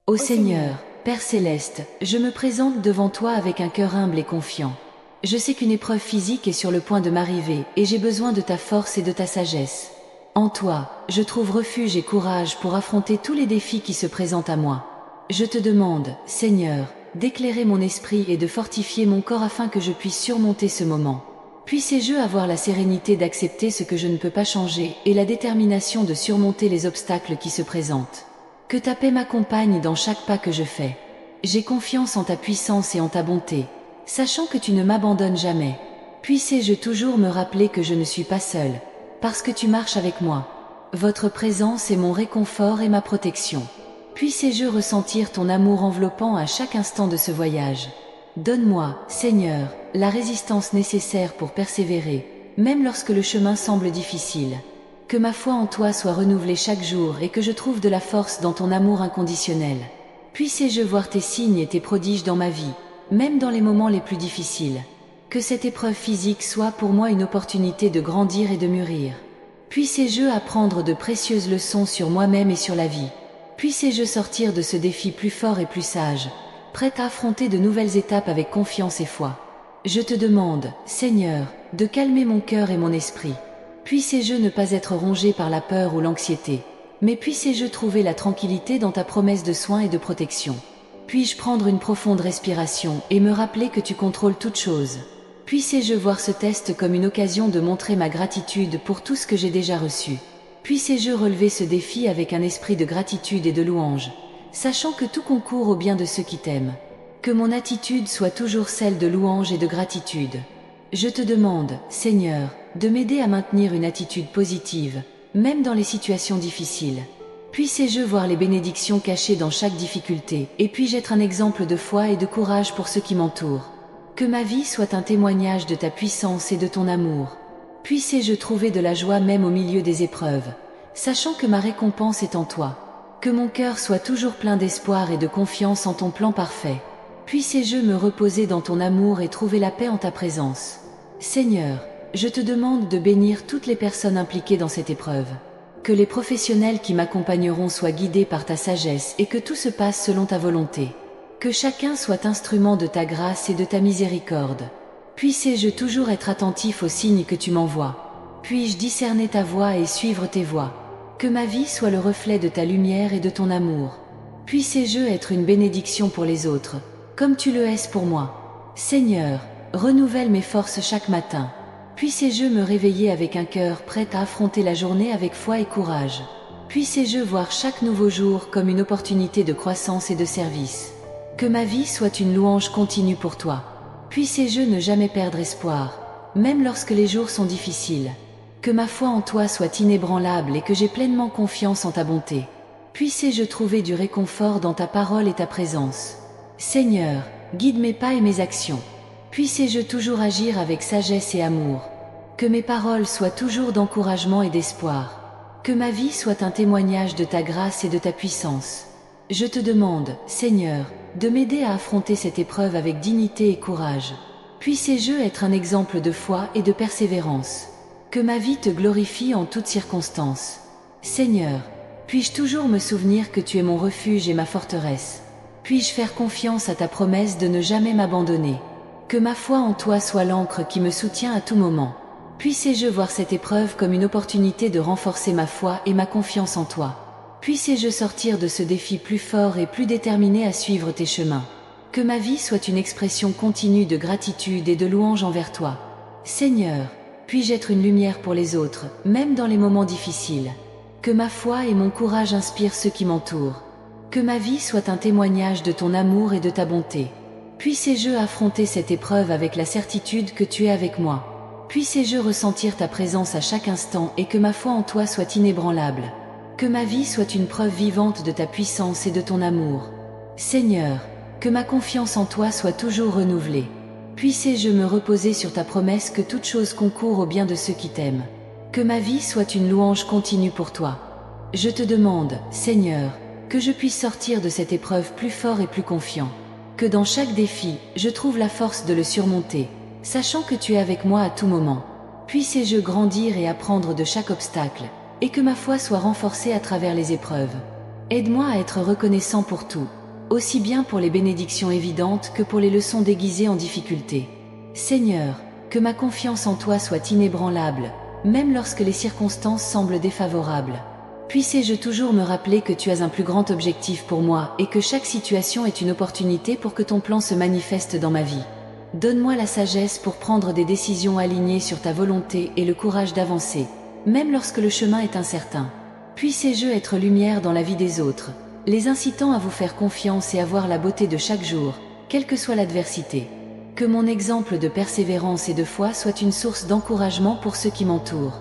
Ô Seigneur, Père céleste, je me présente devant toi avec un cœur humble et confiant. Je sais qu'une épreuve physique est sur le point de m'arriver et j'ai besoin de ta force et de ta sagesse. En toi, je trouve refuge et courage pour affronter tous les défis qui se présentent à moi. Je te demande, Seigneur, d'éclairer mon esprit et de fortifier mon corps afin que je puisse surmonter ce moment. Puissé-je avoir la sérénité d'accepter ce que je ne peux pas changer et la détermination de surmonter les obstacles qui se présentent. Que ta paix m'accompagne dans chaque pas que je fais. J'ai confiance en ta puissance et en ta bonté, sachant que tu ne m'abandonnes jamais. Puissé-je toujours me rappeler que je ne suis pas seul, parce que tu marches avec moi. Votre présence est mon réconfort et ma protection. Puissé-je ressentir ton amour enveloppant à chaque instant de ce voyage. Donne-moi, Seigneur, la résistance nécessaire pour persévérer, même lorsque le chemin semble difficile. Que ma foi en toi soit renouvelée chaque jour et que je trouve de la force dans ton amour inconditionnel. Puissé-je voir tes signes et tes prodiges dans ma vie, même dans les moments les plus difficiles. Que cette épreuve physique soit pour moi une opportunité de grandir et de mûrir. Puissé-je apprendre de précieuses leçons sur moi-même et sur la vie. Puissé-je sortir de ce défi plus fort et plus sage, prêt à affronter de nouvelles étapes avec confiance et foi. Je te demande, Seigneur, de calmer mon cœur et mon esprit. Puissé-je ne pas être rongé par la peur ou l'anxiété, mais puissé-je trouver la tranquillité dans ta promesse de soin et de protection. Puis-je prendre une profonde respiration et me rappeler que tu contrôles toutes choses. Puissé-je voir ce test comme une occasion de montrer ma gratitude pour tout ce que j'ai déjà reçu. Puissé-je relever ce défi avec un esprit de gratitude et de louange, sachant que tout concourt au bien de ceux qui t'aiment. Que mon attitude soit toujours celle de louange et de gratitude. Je te demande, Seigneur, de m'aider à maintenir une attitude positive, même dans les situations difficiles. Puissé-je voir les bénédictions cachées dans chaque difficulté, et puis-je être un exemple de foi et de courage pour ceux qui m'entourent. Que ma vie soit un témoignage de ta puissance et de ton amour. Puissé-je trouver de la joie même au milieu des épreuves, sachant que ma récompense est en toi. Que mon cœur soit toujours plein d'espoir et de confiance en ton plan parfait. Puissé-je me reposer dans ton amour et trouver la paix en ta présence. Seigneur, je te demande de bénir toutes les personnes impliquées dans cette épreuve. Que les professionnels qui m'accompagneront soient guidés par ta sagesse et que tout se passe selon ta volonté. Que chacun soit instrument de ta grâce et de ta miséricorde. Puissé-je toujours être attentif aux signes que tu m'envoies. Puis-je discerner ta voix et suivre tes voies. Que ma vie soit le reflet de ta lumière et de ton amour. Puissé-je être une bénédiction pour les autres, comme tu le es pour moi. Seigneur, renouvelle mes forces chaque matin. Puissé-je me réveiller avec un cœur prêt à affronter la journée avec foi et courage. Puissé-je voir chaque nouveau jour comme une opportunité de croissance et de service. Que ma vie soit une louange continue pour toi. Puissé-je ne jamais perdre espoir, même lorsque les jours sont difficiles. Que ma foi en toi soit inébranlable et que j'ai pleinement confiance en ta bonté. Puissé-je trouver du réconfort dans ta parole et ta présence. Seigneur, guide mes pas et mes actions. Puissé-je toujours agir avec sagesse et amour. Que mes paroles soient toujours d'encouragement et d'espoir. Que ma vie soit un témoignage de ta grâce et de ta puissance. Je te demande, Seigneur, de m'aider à affronter cette épreuve avec dignité et courage. Puissé-je être un exemple de foi et de persévérance. Que ma vie te glorifie en toutes circonstances. Seigneur, puis-je toujours me souvenir que tu es mon refuge et ma forteresse. Puis-je faire confiance à ta promesse de ne jamais m'abandonner. Que ma foi en toi soit l'encre qui me soutient à tout moment. Puissé-je voir cette épreuve comme une opportunité de renforcer ma foi et ma confiance en toi. Puissé-je sortir de ce défi plus fort et plus déterminé à suivre tes chemins. Que ma vie soit une expression continue de gratitude et de louange envers toi. Seigneur, puis-je être une lumière pour les autres, même dans les moments difficiles. Que ma foi et mon courage inspirent ceux qui m'entourent. Que ma vie soit un témoignage de ton amour et de ta bonté. Puissé-je affronter cette épreuve avec la certitude que tu es avec moi. Puissé-je ressentir ta présence à chaque instant et que ma foi en toi soit inébranlable. Que ma vie soit une preuve vivante de ta puissance et de ton amour. Seigneur, que ma confiance en toi soit toujours renouvelée. Puissé-je me reposer sur ta promesse que toute chose concourt au bien de ceux qui t'aiment. Que ma vie soit une louange continue pour toi. Je te demande, Seigneur, que je puisse sortir de cette épreuve plus fort et plus confiant. Que dans chaque défi, je trouve la force de le surmonter, sachant que tu es avec moi à tout moment. Puissé-je grandir et apprendre de chaque obstacle, et que ma foi soit renforcée à travers les épreuves. Aide-moi à être reconnaissant pour tout, aussi bien pour les bénédictions évidentes que pour les leçons déguisées en difficulté. Seigneur, que ma confiance en toi soit inébranlable, même lorsque les circonstances semblent défavorables. Puissé-je toujours me rappeler que tu as un plus grand objectif pour moi et que chaque situation est une opportunité pour que ton plan se manifeste dans ma vie. Donne-moi la sagesse pour prendre des décisions alignées sur ta volonté et le courage d'avancer, même lorsque le chemin est incertain. Puissé-je être lumière dans la vie des autres, les incitant à vous faire confiance et à voir la beauté de chaque jour, quelle que soit l'adversité. Que mon exemple de persévérance et de foi soit une source d'encouragement pour ceux qui m'entourent.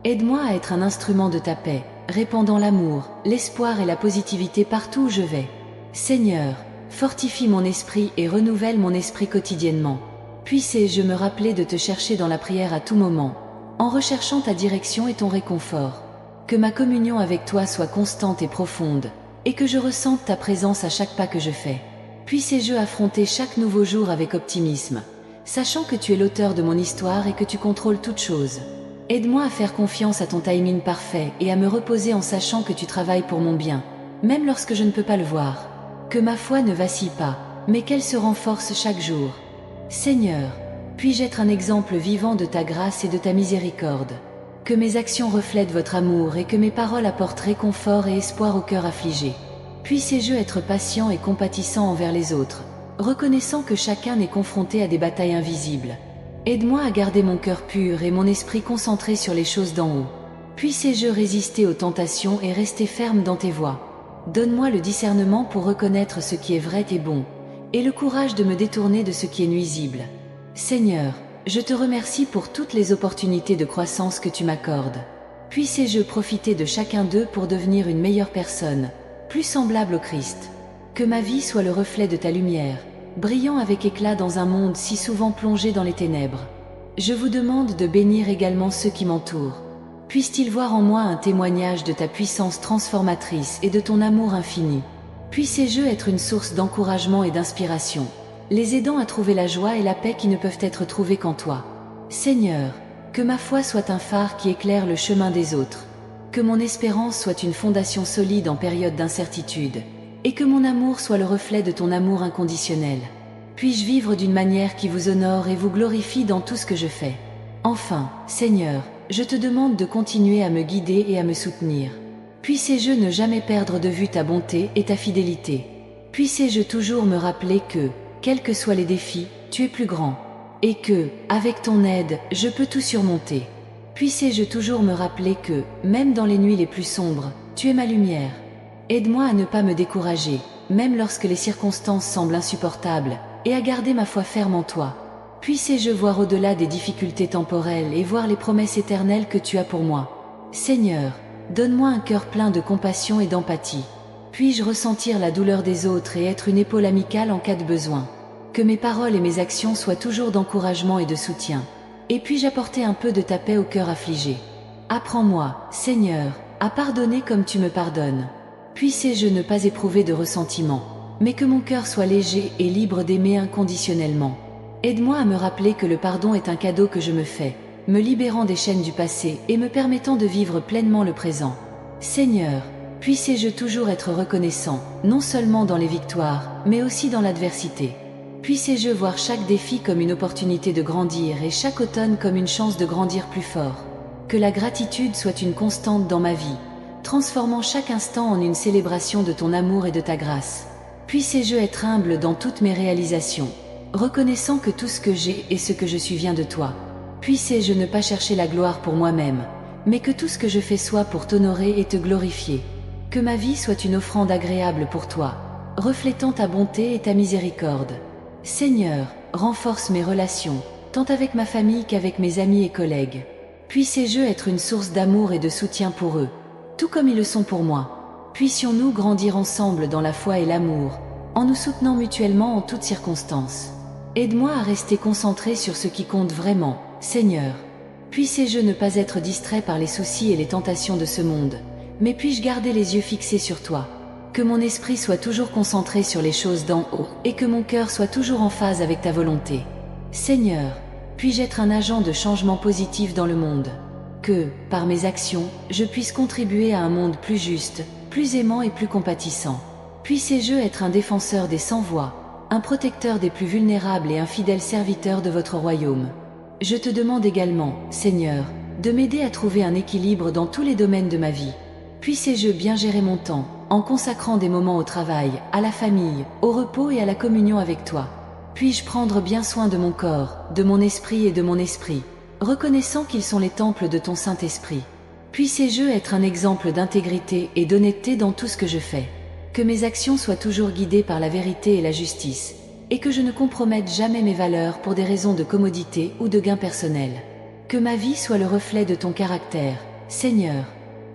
Aide-moi à être un instrument de ta paix, répandant l'amour, l'espoir et la positivité partout où je vais. Seigneur, fortifie mon esprit et renouvelle mon esprit quotidiennement. Puissé-je me rappeler de te chercher dans la prière à tout moment, en recherchant ta direction et ton réconfort. Que ma communion avec toi soit constante et profonde, et que je ressente ta présence à chaque pas que je fais. Puissé-je affronter chaque nouveau jour avec optimisme, sachant que tu es l'auteur de mon histoire et que tu contrôles toutes choses. Aide-moi à faire confiance à ton timing parfait et à me reposer en sachant que tu travailles pour mon bien, même lorsque je ne peux pas le voir. Que ma foi ne vacille pas, mais qu'elle se renforce chaque jour. Seigneur, puis-je être un exemple vivant de ta grâce et de ta miséricorde. Que mes actions reflètent votre amour et que mes paroles apportent réconfort et espoir au cœur affligé. Puissé-je être patient et compatissant envers les autres, reconnaissant que chacun est confronté à des batailles invisibles. Aide-moi à garder mon cœur pur et mon esprit concentré sur les choses d'en haut. Puissé-je résister aux tentations et rester ferme dans tes voies. Donne-moi le discernement pour reconnaître ce qui est vrai et bon, et le courage de me détourner de ce qui est nuisible. Seigneur, je te remercie pour toutes les opportunités de croissance que tu m'accordes. Puissé-je profiter de chacun d'eux pour devenir une meilleure personne, plus semblable au Christ. Que ma vie soit le reflet de ta lumière, brillant avec éclat dans un monde si souvent plongé dans les ténèbres. Je vous demande de bénir également ceux qui m'entourent. Puissent-ils voir en moi un témoignage de ta puissance transformatrice et de ton amour infini. Puissé-je être une source d'encouragement et d'inspiration, les aidant à trouver la joie et la paix qui ne peuvent être trouvées qu'en toi. Seigneur, que ma foi soit un phare qui éclaire le chemin des autres, que mon espérance soit une fondation solide en période d'incertitude, et que mon amour soit le reflet de ton amour inconditionnel. Puis-je vivre d'une manière qui vous honore et vous glorifie dans tout ce que je fais. Enfin, Seigneur, je te demande de continuer à me guider et à me soutenir. Puissé-je ne jamais perdre de vue ta bonté et ta fidélité. Puissé-je toujours me rappeler que, quels que soient les défis, tu es plus grand, et que, avec ton aide, je peux tout surmonter. Puissé-je toujours me rappeler que, même dans les nuits les plus sombres, tu es ma lumière. Aide-moi à ne pas me décourager, même lorsque les circonstances semblent insupportables, et à garder ma foi ferme en toi. Puissé-je voir au-delà des difficultés temporelles et voir les promesses éternelles que tu as pour moi. Seigneur, donne-moi un cœur plein de compassion et d'empathie. Puis-je ressentir la douleur des autres et être une épaule amicale en cas de besoin. Que mes paroles et mes actions soient toujours d'encouragement et de soutien. Et puis-je apporter un peu de ta paix au cœur affligé. Apprends-moi, Seigneur, à pardonner comme tu me pardonnes. Puissé-je ne pas éprouver de ressentiment, mais que mon cœur soit léger et libre d'aimer inconditionnellement. Aide-moi à me rappeler que le pardon est un cadeau que je me fais, me libérant des chaînes du passé et me permettant de vivre pleinement le présent. Seigneur, puissé-je toujours être reconnaissant, non seulement dans les victoires, mais aussi dans l'adversité. Puissé-je voir chaque défi comme une opportunité de grandir et chaque automne comme une chance de grandir plus fort. Que la gratitude soit une constante dans ma vie, transformant chaque instant en une célébration de ton amour et de ta grâce. Puissé-je être humble dans toutes mes réalisations, reconnaissant que tout ce que j'ai et ce que je suis vient de toi. Puissé-je ne pas chercher la gloire pour moi-même, mais que tout ce que je fais soit pour t'honorer et te glorifier. Que ma vie soit une offrande agréable pour toi, reflétant ta bonté et ta miséricorde. Seigneur, renforce mes relations, tant avec ma famille qu'avec mes amis et collègues. Puissé-je être une source d'amour et de soutien pour eux, tout comme ils le sont pour moi. Puissions-nous grandir ensemble dans la foi et l'amour, en nous soutenant mutuellement en toutes circonstances. Aide-moi à rester concentré sur ce qui compte vraiment, Seigneur. Puissé-je ne pas être distrait par les soucis et les tentations de ce monde, mais puis-je garder les yeux fixés sur toi. Que mon esprit soit toujours concentré sur les choses d'en haut, et que mon cœur soit toujours en phase avec ta volonté. Seigneur, puis-je être un agent de changement positif dans le monde. Que, par mes actions, je puisse contribuer à un monde plus juste, plus plus aimant et plus compatissant. Puissez-je être un défenseur des sans-voix, un protecteur des plus vulnérables et un fidèle serviteur de votre royaume. Je te demande également, Seigneur, de m'aider à trouver un équilibre dans tous les domaines de ma vie. Puissez-je bien gérer mon temps, en consacrant des moments au travail, à la famille, au repos et à la communion avec toi. Puis-je prendre bien soin de mon corps, de mon esprit et de mon esprit, reconnaissant qu'ils sont les temples de ton Saint-Esprit. Puissez-je être un exemple d'intégrité et d'honnêteté dans tout ce que je fais. Que mes actions soient toujours guidées par la vérité et la justice, et que je ne compromette jamais mes valeurs pour des raisons de commodité ou de gain personnel. Que ma vie soit le reflet de ton caractère, Seigneur.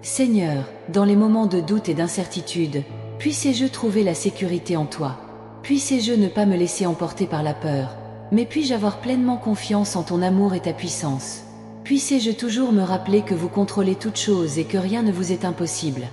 Seigneur, dans les moments de doute et d'incertitude, puissez-je trouver la sécurité en toi. Puissez-je ne pas me laisser emporter par la peur, mais puis-je avoir pleinement confiance en ton amour et ta puissance. Puissez-je toujours me rappeler que vous contrôlez toutes choses et que rien ne vous est impossible.